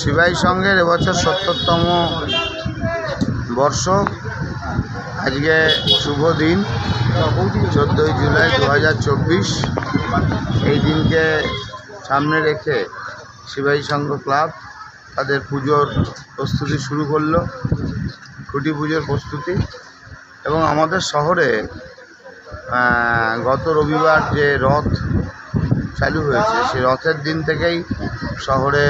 সিপাহী সংঘের এবছর ৭০তম বর্ষ। আজকে শুভ দিন 14ই জুলাই 2024। এই দিনকে সামনে রেখে সিপাহী সংঘ ক্লাব তাদের পুজোর প্রস্তুতি শুরু করলো, খুঁটি পুজোর প্রস্তুতি। এবং আমাদের শহরে গত রবিবার যে রথ চালু হয়েছে, সেই রথের দিন থেকেই শহরে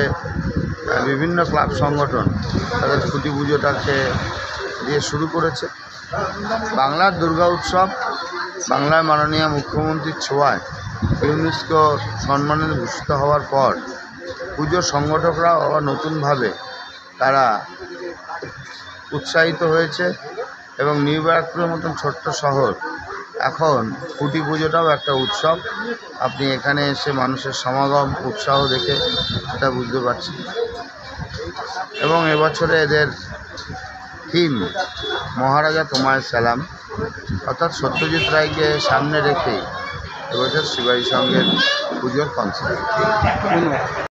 বিভিন্ন ক্লাব সংগঠন তাদের খুঁটি পুজোটাকে দিয়ে শুরু করেছে। বাংলার দুর্গা উৎসব বাংলার মাননীয় মুখ্যমন্ত্রীর ছোঁয়ায় ইউনেস্কো সম্মানে ভূষিত হওয়ার পর পুজোর সংগঠকরা আবার নতুনভাবে তারা উৎসাহিত হয়েছে এবং নিউ ব্যারাকপুরের মতন ছোট্ট শহর এখন খুঁটি পুজোটাও একটা উৎসব। আপনি এখানে এসে মানুষের সমাগম উৎসাহ দেখে এটা বুঝতে পারছি। এবং এবছরে এদের থিম মহারাজা তোমায় সালাম, অর্থাৎ সত্যজিৎ রায়কে সামনে রেখেই এবছর সিপাহী সংঘের পুজোর কনসেপ্ট।